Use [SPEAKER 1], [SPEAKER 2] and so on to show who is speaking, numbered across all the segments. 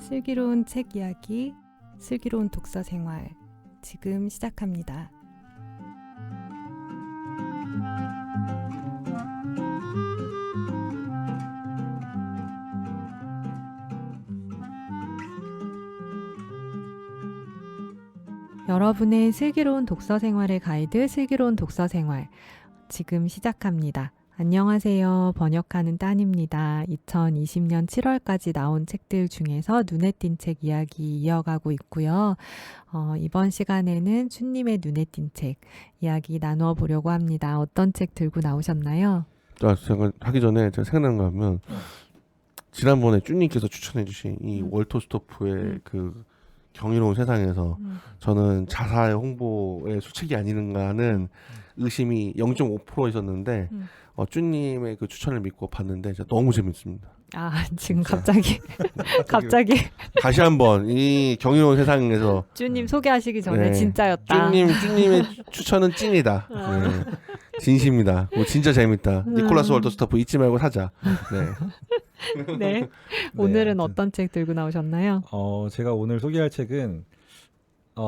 [SPEAKER 1] 슬기로운 책 이야기, 슬기로운 독서 생활, 지금 시작합니다. 여러분의 슬기로운 독서 생활의 가이드, 슬기로운 독서 생활, 지금 시작합니다. 안녕하세요. 번역하는 딴입니다. 2020년 7월까지 나온 책들 중에서 눈에 띈 책 이야기 이어가고 있고요. 이번 시간에는 춘님의 눈에 띈 책 이야기 나누어 보려고 합니다. 어떤 책 들고 나오셨나요?
[SPEAKER 2] 제가 하기 전에 제가 생각난 거 하면 지난번에 쭈님께서 추천해 주신 이 월토스토프의 그 경이로운 세상에서 저는 자살 홍보의 수칙이 아닌가 하는 의심이 0.5% 있었는데 쭈님의 그 추천을 믿고 봤는데 진짜 너무 재밌습니다.
[SPEAKER 1] 아, 지금
[SPEAKER 2] 진짜.
[SPEAKER 1] 갑자기
[SPEAKER 2] 다시 한번 이 경이로운 세상에서
[SPEAKER 1] 쭈님 소개하시기 전에
[SPEAKER 2] 네.
[SPEAKER 1] 진짜였다.
[SPEAKER 2] 쭈님의 추천은 찐이다. 네. 진심이다. 진짜 재밌다. 니콜라스 월토스토프 잊지 말고 사자. 네.
[SPEAKER 1] 네. 오늘은 어떤 책 들고 나오셨나요?
[SPEAKER 3] 제가 오늘 소개할 책은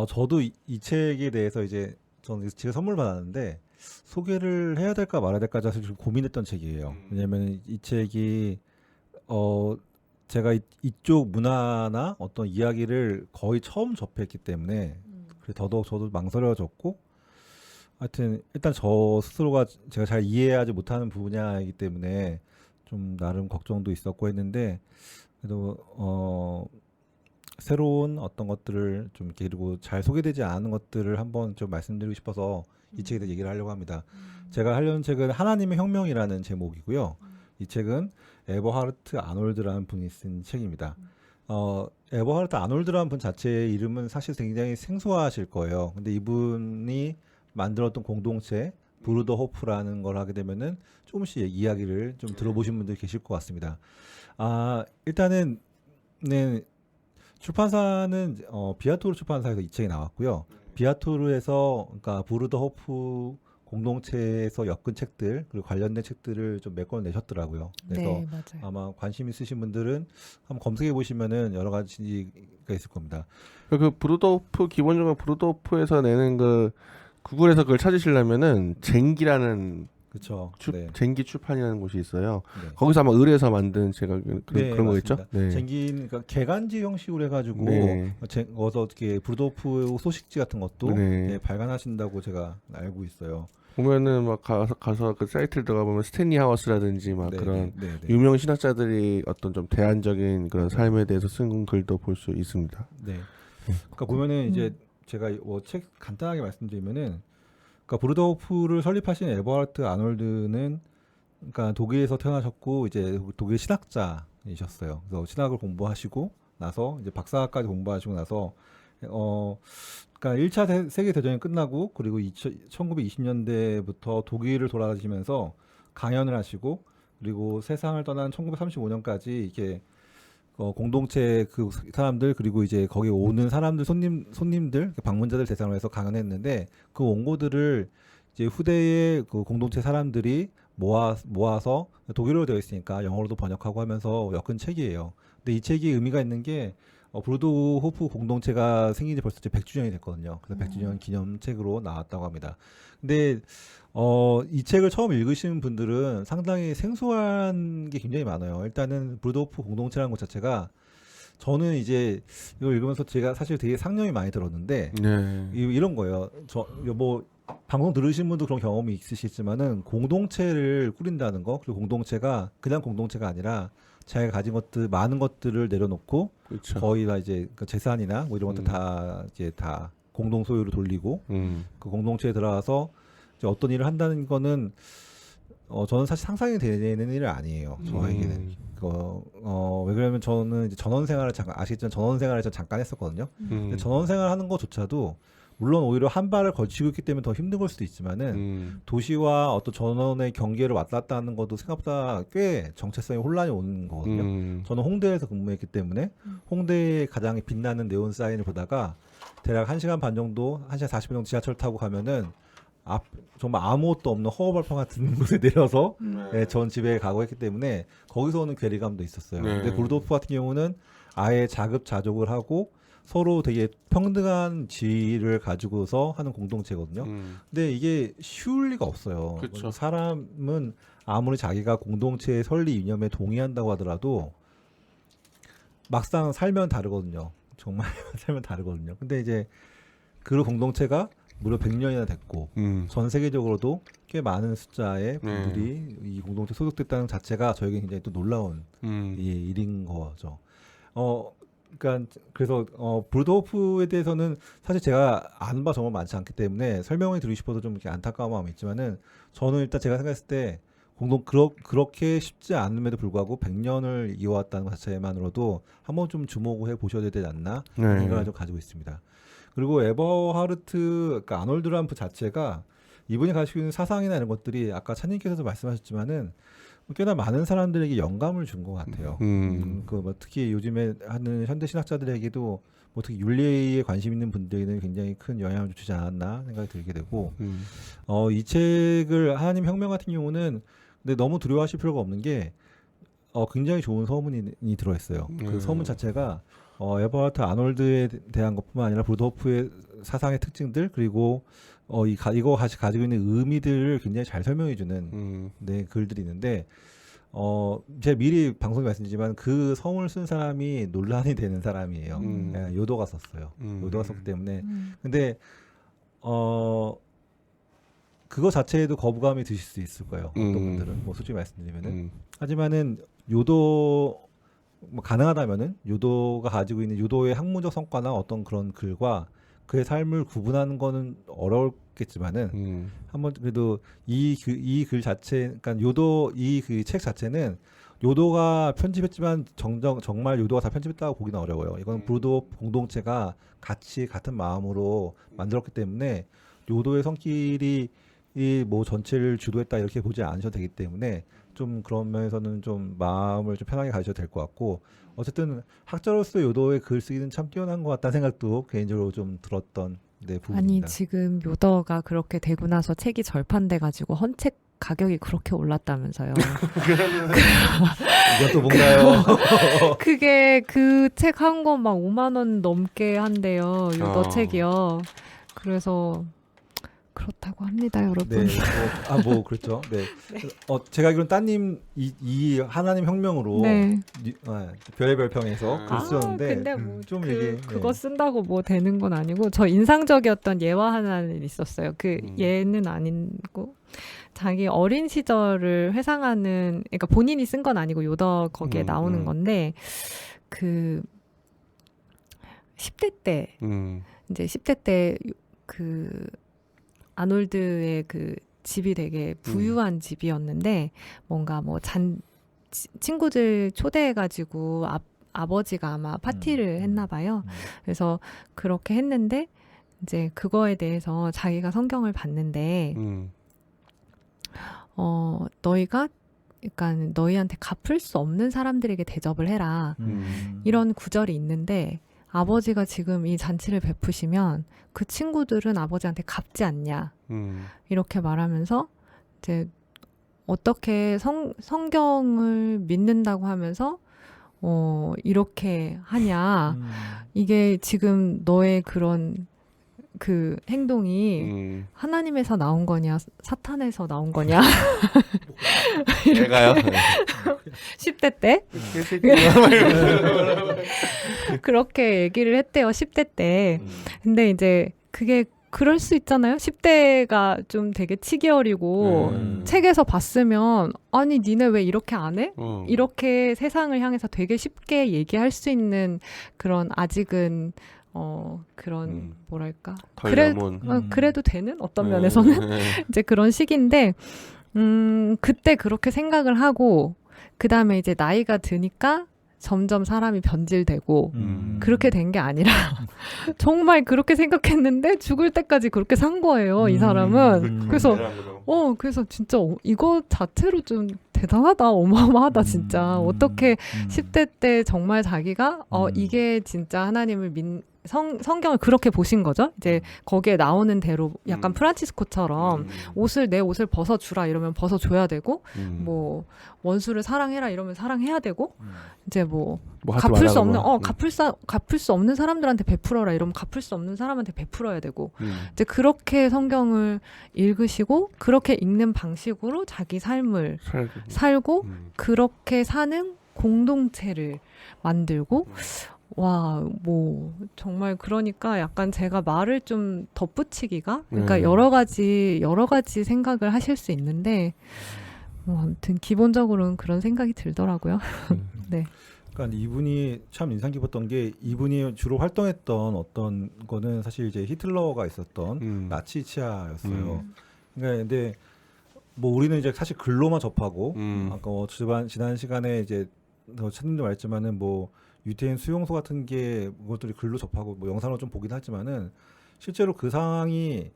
[SPEAKER 3] 저도 이 책에 대해서 이제 저는 제가 선물 받았는데 소개를 해야 될까 말아야 될까 사실 좀 고민했던 책이에요. 왜냐면 이 책이 제가 이쪽 문화나 어떤 이야기를 거의 처음 접했기 때문에 더더욱 저도 망설여졌고, 하여튼 일단 저 스스로가 제가 잘 이해하지 못하는 분야이기 때문에 좀 나름 걱정도 있었고 했는데, 그래도 새로운 어떤 것들을 좀 이렇게, 그리고 잘 소개되지 않은 것들을 한번 좀 말씀드리고 싶어서 이 책에 대해 얘기를 하려고 합니다. 제가 하려는 책은 하나님의 혁명이라는 제목이고요. 이 책은 에버하르트 아놀드라는 분이 쓴 책입니다. 에버하르트 아놀드라는 분 자체의 이름은 사실 굉장히 생소하실 거예요. 근데 이분이 만들었던 공동체 브루더 호프라는 걸 하게 되면은 조금씩 이야기를 좀 들어보신 분들 계실 것 같습니다. 일단은 네, 출판사는 비아토르 출판사에서 이 책이 나왔고요. 비아토르에서 그러니까 브루더 호프 공동체에서 엮은 책들 그리고 관련된 책들을 좀 몇 권 내셨더라고요. 그래서
[SPEAKER 1] 네, 맞아요.
[SPEAKER 3] 아마 관심 있으신 분들은 한번 검색해 보시면은 여러 가지가 있을 겁니다.
[SPEAKER 2] 그 브루더호프, 기본적으로 브루더호프에서 내는 그 구글에서 그걸 찾으시려면은 쟁기라는
[SPEAKER 3] 그렇죠.
[SPEAKER 2] 쟁기 출판이라는 곳이 있어요.
[SPEAKER 3] 네.
[SPEAKER 2] 거기서 아마 의뢰해서 만든 제가 그런 거겠죠?
[SPEAKER 3] 맞습니다. 쟁긴 그러니까 개간지 형식으로 해가지고
[SPEAKER 2] 네.
[SPEAKER 3] 어서 어떻게 브루더호프 소식지 같은 것도
[SPEAKER 2] 네.
[SPEAKER 3] 발간하신다고 제가 알고 있어요.
[SPEAKER 2] 보면은 막 가서 그 사이트를 들어가 보면 스탠리 하워스라든지 막 그런 유명 신학자들이 어떤 좀 대안적인 그런 삶에 대해서 쓴 글도 볼 수 있습니다.
[SPEAKER 3] 네. 그러니까 보면은 이제 제가 책 간단하게 말씀드리면은, 그러니까 브루더호프를 설립하신 에버하르트 아놀드는 그러니까 독일에서 태어나셨고 이제 독일 신학자이셨어요. 그래서 신학을 공부하시고 나서 이제 박사까지 공부하시고 나서 그러니까 1차 세계 대전이 끝나고 그리고 1920년대부터 독일을 돌아다니시면서 강연을 하시고, 그리고 세상을 떠난 1935년까지 이렇게 공동체 그 사람들 그리고 이제 거기 오는 사람들 손님들 방문자들 대상으로 해서 강연했는데, 그 원고들을 이제 후대의 그 공동체 사람들이 모아서 독일어로 되어 있으니까 영어로도 번역하고 하면서 엮은 책이에요. 근데 이 책이 의미가 있는 게 브루더호프 공동체가 생긴 지 벌써 100주년이 됐거든요. 그래서 100주년 기념책으로 나왔다고 합니다. 근데 이 책을 처음 읽으시는 분들은 상당히 생소한 게 굉장히 많아요. 일단은 브루더호프 공동체라는 것 자체가, 저는 이제 이걸 읽으면서 제가 사실 되게 상념이 많이 들었는데,
[SPEAKER 2] 네.
[SPEAKER 3] 이런 거예요. 방송 들으신 분도 그런 경험이 있으시지만은 공동체를 꾸린다는 거, 그리고 공동체가 그냥 공동체가 아니라 자기가 가진 것들 많은 것들을 내려놓고
[SPEAKER 2] 그렇죠.
[SPEAKER 3] 거의 다 이제 그 재산이나 뭐 이런 것들 다 공동 소유로 돌리고 그 공동체에 들어가서 이제 어떤 일을 한다는 거는 저는 사실 상상이 되는 일은 아니에요. 저에게는. 왜 그러냐면 저는 이제 전원 생활을 아시겠지만 전원 생활을 잠깐 했었거든요. 근데 전원 생활 하는 것조차도 물론 오히려 한 발을 걸치고 있기 때문에 더 힘든 걸 수도 있지만은 도시와 어떤 전원의 경계를 왔다 갔다 하는 것도 생각보다 꽤 정체성이 혼란이 오는 거거든요. 저는 홍대에서 근무했기 때문에 홍대에 가장 빛나는 네온 사인을 보다가 대략 1시간 반 정도, 1시간 40분 정도 지하철 타고 가면은 정말 아무것도 없는 허허벌판 같은 곳에 내려서
[SPEAKER 2] 네.
[SPEAKER 3] 네, 전 집에 가고 했기 때문에 거기서 오는 괴리감도 있었어요.
[SPEAKER 2] 네.
[SPEAKER 3] 근데 불도프 같은 경우는 아예 자급자족을 하고 서로 되게 평등한 지위를 가지고서 하는 공동체거든요. 근데 이게 쉬울 리가 없어요.
[SPEAKER 2] 그쵸.
[SPEAKER 3] 사람은 아무리 자기가 공동체의 설리 이념에 동의한다고 하더라도 막상 살면 다르거든요. 정말 살면 다르거든요. 근데 이제 그 공동체가 무려 100년이나 됐고 전 세계적으로도 꽤 많은 숫자의 분들이 이 공동체 소속됐다는 자체가 저에게 굉장히 또 놀라운 일인 거죠. 그러니까 그래서 불도프에 대해서는 사실 제가 아는 바 정말 많지 않기 때문에 설명을 드리고 싶어서 좀 이렇게 안타까운 마음이 있지만은 저는 일단 제가 생각했을 때 그렇게 쉽지 않음에도 불구하고 100년을 이어왔다는 것 자체만으로도 한번 좀 주목해 보셔야 되지 않나
[SPEAKER 2] 네.
[SPEAKER 3] 생각을 좀 가지고 있습니다. 그리고 에버하르트, 그러니까 아놀드 람프 자체가 이분이 가지고 있는 사상이나 이런 것들이 아까 찬님께서도 말씀하셨지만은 꽤나 많은 사람들에게 영감을 준 것 같아요. 뭐 특히 요즘에 하는 현대 신학자들에게도 뭐 특히 윤리에 관심 있는 분들에게는 굉장히 큰 영향을 주지 않았나 생각이 들게 되고 이 책을 하나님 혁명 같은 경우는 근데 너무 두려워하실 필요가 없는 게 굉장히 좋은 서문이 들어있어요. 그 서문 자체가 에버하트 아놀드에 대한 것뿐만 아니라 브루도프의 사상의 특징들 그리고 이거 가지고 있는 의미들을 굉장히 잘 설명해주는 글들이 있는데 제가 미리 방송에 말씀드리지만 그 서문을 쓴 사람이 논란이 되는 사람이에요. 요도가 썼어요. 요도가 썼기 때문에 근데 그거 자체에도 거부감이 드실 수 있을 거예요. 어떤 분들은 뭐 솔직히 말씀드리면은 하지만은 요도 뭐 가능하다면은 요도가 가지고 있는 요도의 학문적 성과나 어떤 그런 글과 그의 삶을 구분하는 거는 어렵겠지만은 한번 그래도 이 글 자체, 그러니까 요도 이 그 책 자체는 요도가 편집했지만 정말 요도가 다 편집했다고 보기는 어려워요. 이건 브루도 공동체가 같은 마음으로 만들었기 때문에 요도의 성길이 뭐 전체를 주도했다 이렇게 보지 않으셔도 되기 때문에 좀 그런 면에서는 좀 마음을 좀 편하게 가지셔도 될 것 같고 어쨌든 학자로서 요도의 글쓰기는 참 뛰어난 것 같다는 생각도 개인적으로 좀 들었던 부분입니다.
[SPEAKER 1] 아니 지금 요더가 그렇게 되고 나서 책이 절판돼가지고 헌책 가격이 그렇게 올랐다면서요.
[SPEAKER 3] 이건 또 뭔가요?
[SPEAKER 1] 그게 그 책 한 권 막 5만 원 넘게 한대요. 요더 책이요. 그래서 그렇다고 합니다, 여러분.
[SPEAKER 3] 네, 뭐 그렇죠. 네. 제가 알기로는 따님 이 하나님 혁명으로
[SPEAKER 1] 네.
[SPEAKER 3] 별의별 평에서 글 쓰셨는데
[SPEAKER 1] 근데 뭐
[SPEAKER 3] 좀
[SPEAKER 1] 그거 쓴다고 뭐 되는 건 아니고 저 인상적이었던 예화 하나는 있었어요. 그 예는 아니고 자기 어린 시절을 회상하는 그러니까 본인이 쓴 건 아니고 요더 거기에 나오는 건데 그 10대 때 이제 10대 때 그 아놀드의 그 집이 되게 부유한 집이었는데 뭔가 뭐 친구들 초대해가지고 아버지가 아마 파티를 했나 봐요. 그래서 그렇게 했는데 이제 그거에 대해서 자기가 성경을 봤는데 너희가 그러니까 너희한테 갚을 수 없는 사람들에게 대접을 해라. 이런 구절이 있는데 아버지가 지금 이 잔치를 베푸시면 그 친구들은 아버지한테 갚지 않냐. 이렇게 말하면서 이제 어떻게 성경을 믿는다고 하면서 이렇게 하냐. 이게 지금 너의 그런 그 행동이 하나님에서 나온 거냐 사탄에서 나온 거냐.
[SPEAKER 2] 제가요?
[SPEAKER 1] 10대 때 그렇게 얘기를 했대요. 10대 때. 근데 이제 그게 그럴 수 있잖아요. 10대가 좀 되게 치기 어리고 책에서 봤으면 아니 니네 왜 이렇게 안 해? 이렇게 세상을 향해서 되게 쉽게 얘기할 수 있는 그런 아직은 그런 뭐랄까 그래도 되는 어떤 면에서는 이제 그런 시기인데 그때 그렇게 생각을 하고 그 다음에 이제 나이가 드니까 점점 사람이 변질되고 그렇게 된 게 아니라 정말 그렇게 생각했는데 죽을 때까지 그렇게 산 거예요. 이 사람은. 그래서 그래서 진짜 이거 자체로 좀 대단하다, 어마어마하다 진짜. 어떻게 10대 때 정말 자기가 이게 진짜 하나님을 성경을 그렇게 보신 거죠. 이제 거기에 나오는 대로 약간 프란치스코처럼 내 옷을 벗어주라 이러면 벗어줘야 되고 뭐 원수를 사랑해라 이러면 사랑해야 되고 이제 뭐
[SPEAKER 2] 하지
[SPEAKER 1] 갚을 수 없는
[SPEAKER 2] 말라고.
[SPEAKER 1] 갚을 수 없는 사람들한테 베풀어라 이러면 갚을 수 없는 사람한테 베풀어야 되고 이제 그렇게 성경을 읽으시고 그렇게 읽는 방식으로 자기 삶을 살고 그렇게 사는 공동체를 만들고 와, 뭐 정말 그러니까 약간 제가 말을 좀 덧붙이기가 그러니까 여러 가지 생각을 하실 수 있는데 뭐 아무튼 기본적으로는 그런 생각이 들더라고요. 네.
[SPEAKER 3] 그러니까 이분이 참 인상 깊었던 게 이분이 주로 활동했던 어떤 거는 사실 이제 히틀러가 있었던 나치 치하였어요. 그러니까 근데 뭐 우리는 이제 사실 글로만 접하고 아까 지난 시간에 이제 찾는데 말했지만은 뭐 유태인 수용소 같은 게 그것들이 글로 접하고 뭐 영상으로 좀 보긴 하지만은 실제로 그 상황이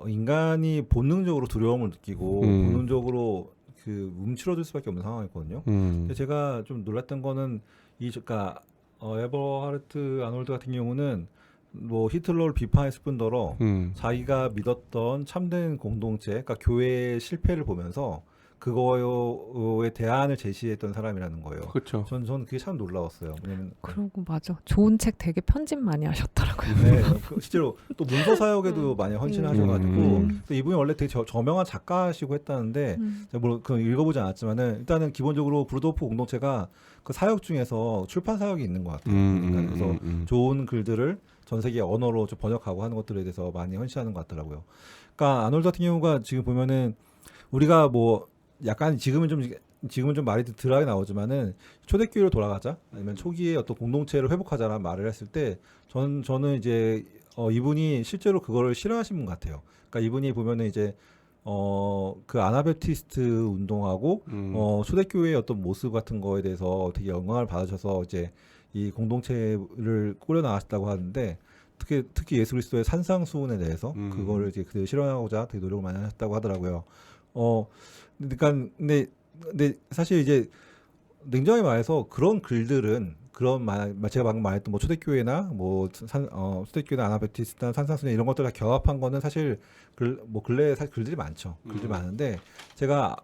[SPEAKER 3] 인간이 본능적으로 두려움을 느끼고 본능적으로 그 움츠러들 수밖에 없는 상황이거든요. 근데 제가 좀 놀랐던 거는 그러니까 에버하르트 아놀드 같은 경우는 뭐 히틀러를 비판했을 뿐더러 자기가 믿었던 참된 공동체, 그러니까 교회의 실패를 보면서 그거에 대안을 제시했던 사람이라는 거예요.
[SPEAKER 2] 그렇죠.
[SPEAKER 3] 저는 그게 참 놀라웠어요. 왜냐면
[SPEAKER 1] 그러고 맞아. 좋은 책 되게 편집 많이 하셨더라고요.
[SPEAKER 3] 네, 실제로 또 문서 사역에도 많이 헌신하셔가지고 이분이 원래 되게 저명한 작가시고 했다는데 제가 그 읽어보지 않았지만은 일단은 기본적으로 브루도프 공동체가 그 사역 중에서 출판 사역이 있는 것 같아요. 그래서 좋은 글들을 전 세계 언어로 좀 번역하고 하는 것들에 대해서 많이 헌신하는 것 같더라고요. 그러니까 아놀드 같은 경우가 지금 보면은 우리가 뭐 약간 지금은 좀 말이 덜하게 나오지만은 초대교회로 돌아가자 아니면 초기에 어떤 공동체를 회복하자라는 말을 했을 때 저는 이제 이분이 실제로 그거를 싫어하신 분 같아요. 그러니까 이분이 보면은 이제 그 아나베티스트 운동하고 초대교회의 어떤 모습 같은 거에 대해서 되게 영향을 받으셔서 이제 이 공동체를 꾸려 나가셨다고 하는데 특히 예수 그리스도의 산상수훈에 대해서 그거를 이제 그대로 실현하고자 되게 노력을 많이 하셨다고 하더라고요. 그러니까 근데 사실 이제 냉정히 말해서 그런 글들은 제가 방금 말했던 뭐 초대교회나 초대교회나 아나베티스트나 산상수훈 이런 것들 다 결합한 거는 사실 근래에 사실 글들이 많죠. 글들이 많은데 제가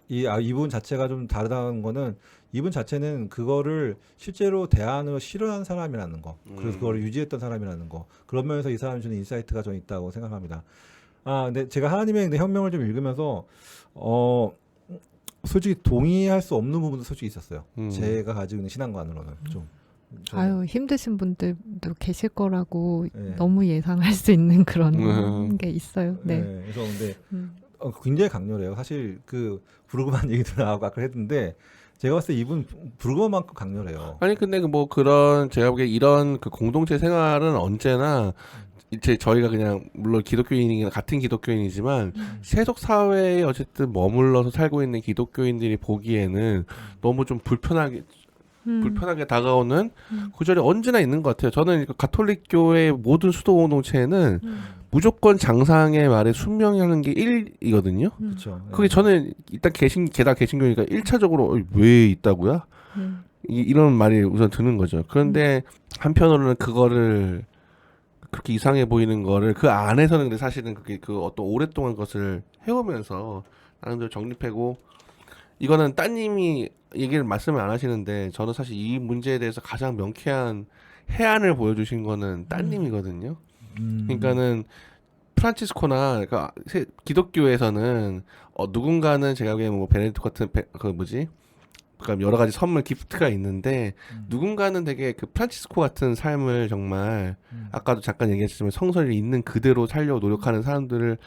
[SPEAKER 3] 이분 자체가 좀 다르다는 거는 이분 자체는 그거를 실제로 대안으로 실현한 사람이라는 거, 그래서 그걸 유지했던 사람이라는 거, 그런 면에서 이 사람이 주는 인사이트가 좀 있다고 생각합니다. 근데 제가 하나님의 혁명을 좀 읽으면서 솔직히 동의할 수 없는 부분도 솔직히 있었어요. 제가 가지고 있는 신앙관으로는 좀.
[SPEAKER 1] 아유, 힘드신 분들도 계실 거라고
[SPEAKER 3] 네.
[SPEAKER 1] 너무 예상할 수 있는 그런 게 있어요. 네.
[SPEAKER 3] 그래서 근데 굉장히 강렬해요. 사실 그 부르그만 얘기도 나오고 아까 했는데 제가 봤을 때 이분 부르그만큼 강렬해요.
[SPEAKER 2] 아니 근데 뭐 그런 제가 보기에 이런 그 공동체 생활은 언제나 이제 저희가 그냥 물론 기독교인이나 같은 기독교인이지만 세속 사회에 어쨌든 머물러서 살고 있는 기독교인들이 보기에는 너무 좀 불편하게 다가오는 구절이 언제나 있는 것 같아요. 저는 가톨릭 교회 모든 수도 공동체에는 무조건 장상의 말에 순명하는 게 1이거든요.
[SPEAKER 3] 그렇죠.
[SPEAKER 2] 그게 저는 일단 게다가 개신교니까 1차적으로 왜 있다고요? 이런 말이 우선 드는 거죠. 그런데 한편으로는 그거를 그렇게 이상해 보이는 거를 그 안에서는 근데 사실은 그게 그 어떤 오랫동안 것을 해오면서 나름대로 정립하고 이거는 따님이 얘기를 말씀을 안 하시는데 저는 사실 이 문제에 대해서 가장 명쾌한 해안을 보여주신 거는 따님이거든요. 그러니까는 프란치스코나 그러니까 기독교에서는 누군가는 제가 보기에는 뭐 베네딕토 같은 그러니까 여러 가지 선물 기프트가 있는데 누군가는 되게 그 프란치스코 같은 삶을 정말 아까도 잠깐 얘기했지만 성서를 있는 그대로 살려고 노력하는 사람들로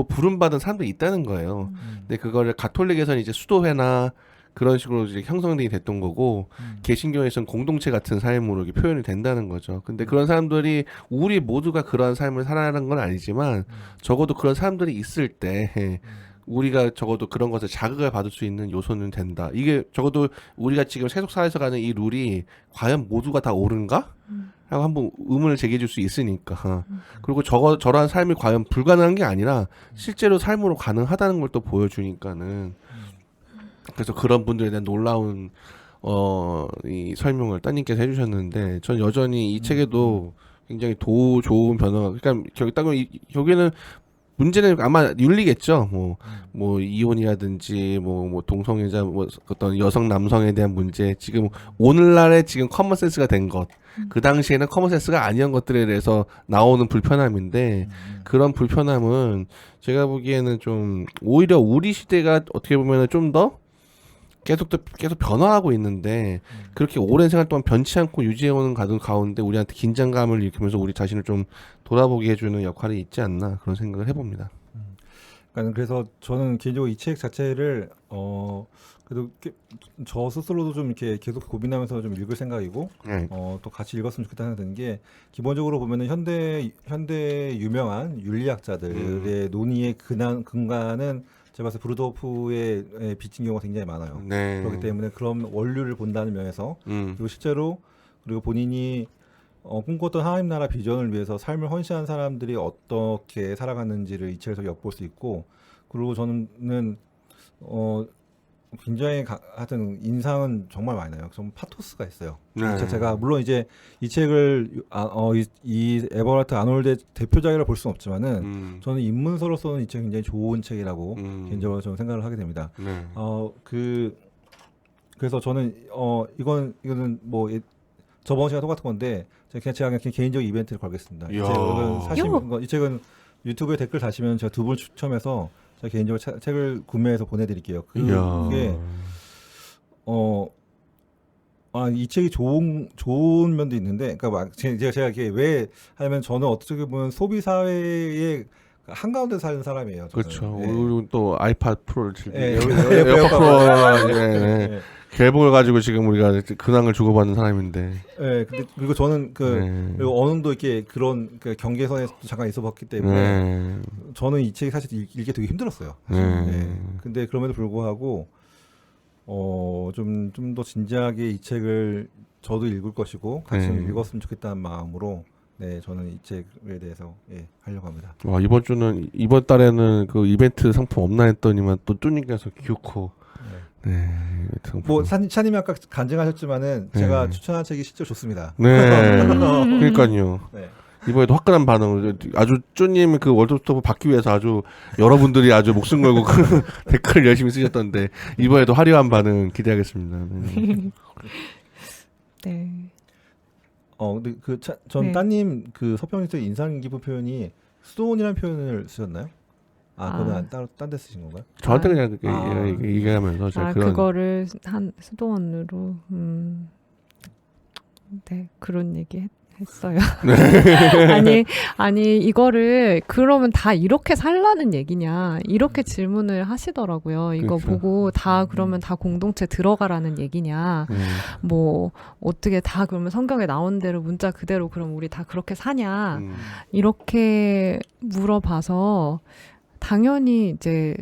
[SPEAKER 2] 부름받은 사람들이 있다는 거예요. 근데 그거를 가톨릭에서는 이제 수도회나 그런 식으로 이제 형성이 됐던 거고 개신교에서는 공동체 같은 삶으로 이렇게 표현이 된다는 거죠. 근데 그런 사람들이 우리 모두가 그런 삶을 살아가는 건 아니지만 적어도 그런 사람들이 있을 때 우리가 적어도 그런 것을 자극을 받을 수 있는 요소는 된다. 이게 적어도 우리가 지금 세속사에서 가는 이 룰이 과연 모두가 다 옳은가? 하고 한번 의문을 제기해 줄 수 있으니까. 그리고 저러한 삶이 과연 불가능한 게 아니라 실제로 삶으로 가능하다는 걸 또 보여주니까는. 그래서 그런 분들에 대한 놀라운 이 설명을 따님께서 해주셨는데 전 여전히 이 책에도 굉장히 좋은 변화가 그러니까 저기 딱 여기는 문제는 아마 윤리겠죠. 뭐 이혼이라든지 뭐 동성애자 뭐 어떤 여성 남성에 대한 문제 지금 오늘날에 지금 커먼센스가 된 것. 그 당시에는 커먼센스가 아니었던 것들에 대해서 나오는 불편함인데 그런 불편함은 제가 보기에는 좀 오히려 우리 시대가 어떻게 보면은 좀 더 계속 변화하고 있는데 그렇게 오랜 생활 동안 변치 않고 유지해오는 가운데 우리한테 긴장감을 일으키면서 우리 자신을 좀 돌아보게 해주는 역할이 있지 않나 그런 생각을 해봅니다.
[SPEAKER 3] 그러니까 그래서 저는 개인적으로 이 책 자체를 그래도 저 스스로도 좀 이렇게 계속 고민하면서 좀 읽을 생각이고
[SPEAKER 2] 네.
[SPEAKER 3] 또 같이 읽었으면 좋겠다 생각드는 게 기본적으로 보면은 현대 유명한 윤리학자들의 논의의 근간은 제가 봤을 때 브루도프에 비친 경우가 굉장히 많아요.
[SPEAKER 2] 네.
[SPEAKER 3] 그렇기 때문에 그런 원류를 본다는 면에서 그리고 실제로 그리고 본인이 꿈꿨던 하나님 나라 비전을 위해서 삶을 헌신한 사람들이 어떻게 살아갔는지를 이 책에서 엿볼 수 있고 그리고 저는 굉장히 하여튼 인상은 정말 많이 나요. 좀 파토스가 있어요.
[SPEAKER 2] 네.
[SPEAKER 3] 제가 물론 이제 이 책을 이 에버하트 아놀드의 대표작이라 볼 수는 없지만은 저는 입문서로서는 이 책 굉장히 좋은 책이라고 개인적으로 좀 생각을 하게 됩니다.
[SPEAKER 2] 네.
[SPEAKER 3] 그래서 저는 이거는 뭐 저번 시간 똑같은 건데 제가 그냥 개인적 개인적인 이벤트를 걸겠습니다. 이 책은 유튜브에 댓글 다시면 제가 2분 추첨해서 제가 개인적으로 책을 구매해서 보내드릴게요. 그게 이 책이 좋은 면도 있는데, 그러니까 막 제가 이게 왜 하면 저는 어떻게 보면 소비 사회의 한가운데 사는 사람이에요. 저는.
[SPEAKER 2] 그렇죠.
[SPEAKER 3] 네.
[SPEAKER 2] 우리 또 아이팟 프로를 즐기고
[SPEAKER 3] 에어팟
[SPEAKER 2] 프로 개봉을 가지고 지금 우리가 근황을 주고받는 사람인데.
[SPEAKER 3] 네, 그리고 저는 그리고 어느 정도 이렇게 그런 경계선에 잠깐 있어봤기 때문에 저는 이 책이 사실 읽기 되게 힘들었어요. 네. 근데 그럼에도 불구하고 좀 더 진지하게 이 책을 저도 읽을 것이고 같이 읽었으면 좋겠다는 마음으로 저는 이 책에 대해서 하려고 합니다.
[SPEAKER 2] 와, 이번 달에는 그 이벤트 상품 없나 했더니만 또 쭈님께서 기어코
[SPEAKER 3] 뭐 차님이 아까 간증하셨지만은 제가 추천한 책이 실제로 좋습니다.
[SPEAKER 2] 네, 그러니까요.
[SPEAKER 3] 네.
[SPEAKER 2] 이번에도 화끈한 반응을 아주 쭈님 그 월드스토브 받기 위해서 아주 여러분들이 아주 목숨 걸고 그 댓글을 열심히 쓰셨던데 이번에도 화려한 반응 기대하겠습니다.
[SPEAKER 1] 네.
[SPEAKER 3] 근데 전 따님 그 서평에서 인상 깊은 표현이 수도원이라는 표현을 쓰셨나요? 그거는 따로 딴 데 쓰신 건가요?
[SPEAKER 2] 저한테 그냥 얘기하면서 제가
[SPEAKER 1] 그거를 한 수도원으로 그런 얘기 했어요. 아니 이거를 그러면 다 이렇게 살라는 얘기냐 이렇게 질문을 하시더라고요. 이거
[SPEAKER 2] 그렇죠.
[SPEAKER 1] 보고 다 그러면 다 공동체 들어가라는 얘기냐 뭐 어떻게 다 그러면 성경에 나온 대로 문자 그대로 그럼 우리 다 그렇게 사냐 이렇게 물어봐서 당연히 이제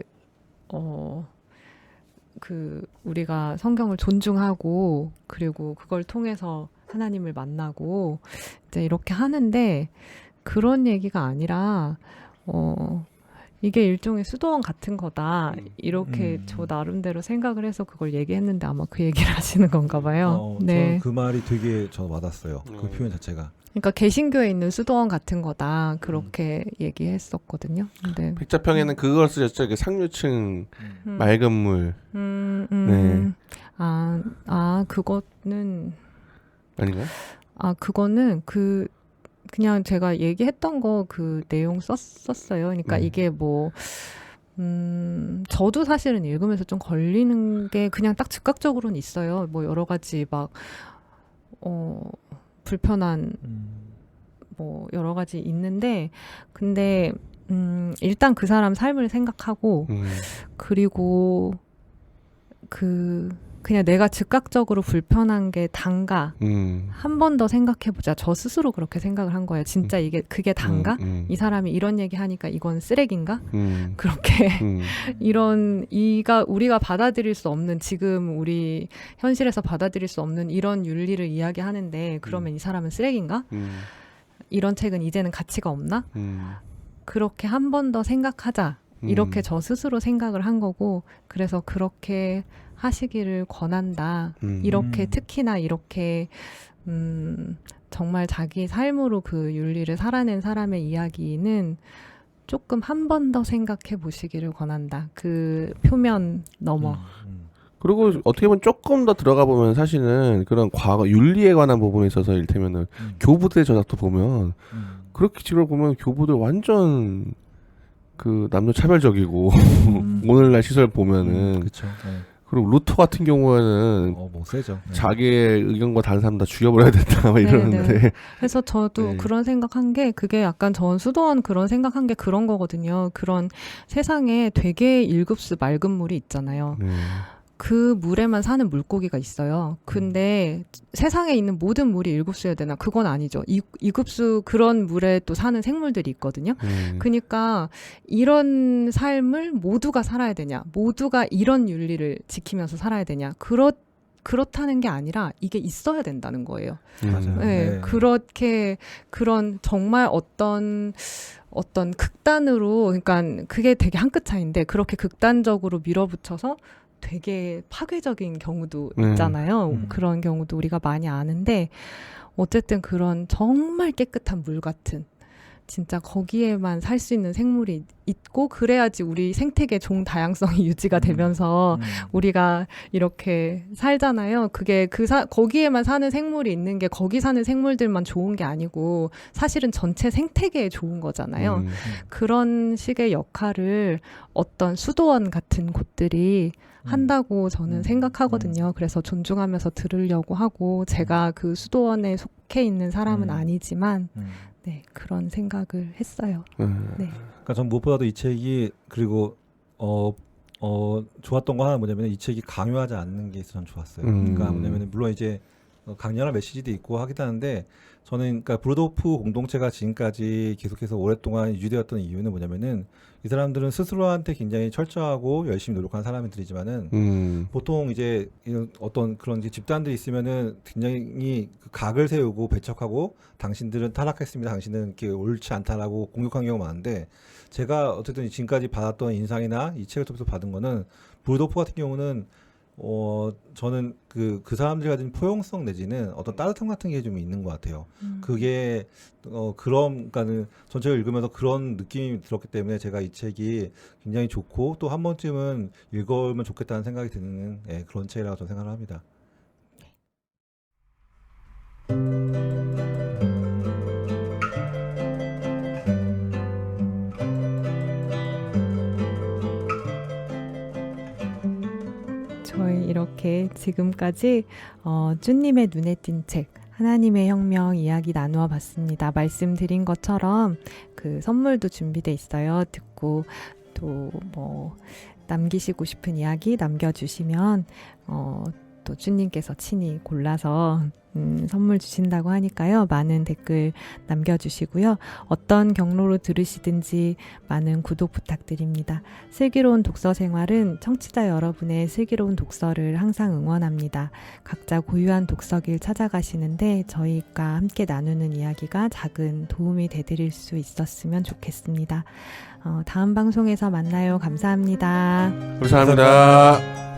[SPEAKER 1] 우리가 성경을 존중하고 그리고 그걸 통해서 하나님을 만나고 이제 이렇게 하는데 그런 얘기가 아니라 이게 일종의 수도원 같은 거다 이렇게 저 나름대로 생각을 해서 그걸 얘기했는데 아마 그 얘기를 하시는 건가 봐요.
[SPEAKER 3] 저는 그 말이 되게 와닿았어요. 그 표현 자체가.
[SPEAKER 1] 그러니까 개신교에 있는 수도원 같은 거다 그렇게 얘기했었거든요. 근데
[SPEAKER 2] 백자평에는 그걸 쓰셨죠. 그 상류층 맑은 물.
[SPEAKER 1] 그거는
[SPEAKER 2] 아닌가요?
[SPEAKER 1] 그거는 그냥 제가 얘기했던 거 그 내용 썼어요. 그러니까 이게 뭐 저도 사실은 읽으면서 좀 걸리는 게 그냥 딱 즉각적으로는 있어요. 뭐 여러 가지 막 불편한 뭐 여러 가지 있는데 근데 일단 그 사람 삶을 생각하고 그리고 그냥 내가 즉각적으로 불편한 게 단가 한 번 더 생각해보자. 저 스스로 그렇게 생각을 한 거예요. 진짜 그게 단가? 이 사람이 이런 얘기 하니까 이건 쓰레기인가? 그렇게 우리가 받아들일 수 없는 지금 우리 현실에서 받아들일 수 없는 이런 윤리를 이야기하는데 그러면 이 사람은 쓰레기인가? 이런 책은 이제는 가치가 없나? 그렇게 한 번 더 생각하자. 이렇게 저 스스로 생각을 한 거고 그래서 그렇게 하시기를 권한다. 이렇게 특히나 이렇게 정말 자기 삶으로 그 윤리를 살아낸 사람의 이야기는 조금 한 번 더 생각해 보시기를 권한다. 그 표면 넘어.
[SPEAKER 2] 그리고 어떻게 보면 조금 더 들어가 보면 사실은 그런 과거 윤리에 관한 부분에 있어서 이를테면은 교부대 전학도 보면 그렇게 지금 보면 교부들 완전 그 남녀 차별적이고 오늘날 시설 보면은
[SPEAKER 3] 그렇죠. 네.
[SPEAKER 2] 그리고 루터 같은 경우에는
[SPEAKER 3] 뭐 세죠. 네.
[SPEAKER 2] 자기의 의견과 다른 사람 다 죽여버려야 된다 막
[SPEAKER 1] 네,
[SPEAKER 2] 이러는데
[SPEAKER 1] 네. 그래서 저도
[SPEAKER 2] 네.
[SPEAKER 1] 그런 생각한 게 그게 약간 전 수도원 그런 생각한 게 그런 거거든요. 그런 세상에 되게 일급수 맑은 물이 있잖아요.
[SPEAKER 2] 네.
[SPEAKER 1] 그 물에만 사는 물고기가 있어요. 근데 세상에 있는 모든 물이 일급수여야 되나? 그건 아니죠. 이급수 그런 물에 또 사는 생물들이 있거든요. 그러니까 이런 삶을 모두가 살아야 되냐? 모두가 이런 윤리를 지키면서 살아야 되냐? 그렇다는 게 아니라 이게 있어야 된다는 거예요.
[SPEAKER 3] 맞아요.
[SPEAKER 1] 네,
[SPEAKER 3] 네.
[SPEAKER 1] 그렇게 그런 정말 어떤 극단으로 그러니까 그게 되게 한 끗 차이인데 그렇게 극단적으로 밀어붙여서 되게 파괴적인 경우도 있잖아요. 그런 경우도 우리가 많이 아는데 어쨌든 그런 정말 깨끗한 물 같은 진짜 거기에만 살 수 있는 생물이 있고 그래야지 우리 생태계 종 다양성이 유지가 되면서 우리가 이렇게 살잖아요. 그게 거기에만 사는 생물이 있는 게 거기 사는 생물들만 좋은 게 아니고 사실은 전체 생태계에 좋은 거잖아요. 그런 식의 역할을 어떤 수도원 같은 곳들이 한다고 저는 생각하거든요. 그래서 존중하면서 들으려고 하고 제가 그 수도원에 속해 있는 사람은 아니지만 네, 그런 생각을 했어요. 네.
[SPEAKER 3] 그러니까 전 무엇보다도 이 책이 그리고 좋았던 거 하나 뭐냐면 이 책이 강요하지 않는 게 있어서 전 좋았어요. 그러니까 뭐냐면 물론 이제 강렬한 메시지도 있고 하기도 하는데 저는 그러니까 브루도프 공동체가 지금까지 계속해서 오랫동안 유지되었던 이유는 뭐냐면은 이 사람들은 스스로한테 굉장히 철저하고 열심히 노력하는 사람들이지만은 보통 이제 이런 어떤 그런 이제 집단들이 있으면은 굉장히 그 각을 세우고 배척하고 당신들은 타락했습니다. 당신은 이렇게 옳지 않다라고 공격하는 경우가 많은데 제가 어쨌든 지금까지 받았던 인상이나 이 책을 통해서 받은 거는 브루도프 같은 경우는 저는 그 사람들이 가진 포용성 내지는 어떤 따뜻함 같은 게 좀 있는 것 같아요. 그게, 그러니까는 전체를 읽으면서 그런 느낌이 들었기 때문에 제가 이 책이 굉장히 좋고 또 한 번쯤은 읽으면 좋겠다는 생각이 드는 그런 책이라고 저는 생각을 합니다.
[SPEAKER 1] 저희 이렇게 지금까지 쭈님의 눈에 띈 책 하나님의 혁명 이야기 나누어 봤습니다. 말씀드린 것처럼 그 선물도 준비돼 있어요. 듣고 또 뭐 남기시고 싶은 이야기 남겨주시면 또 쭈님께서 친히 골라서 선물 주신다고 하니까요. 많은 댓글 남겨주시고요. 어떤 경로로 들으시든지 많은 구독 부탁드립니다. 슬기로운 독서 생활은 청취자 여러분의 슬기로운 독서를 항상 응원합니다. 각자 고유한 독서길 찾아가시는데 저희가 함께 나누는 이야기가 작은 도움이 되드릴 수 있었으면 좋겠습니다. 다음 방송에서 만나요. 감사합니다.
[SPEAKER 2] 감사합니다.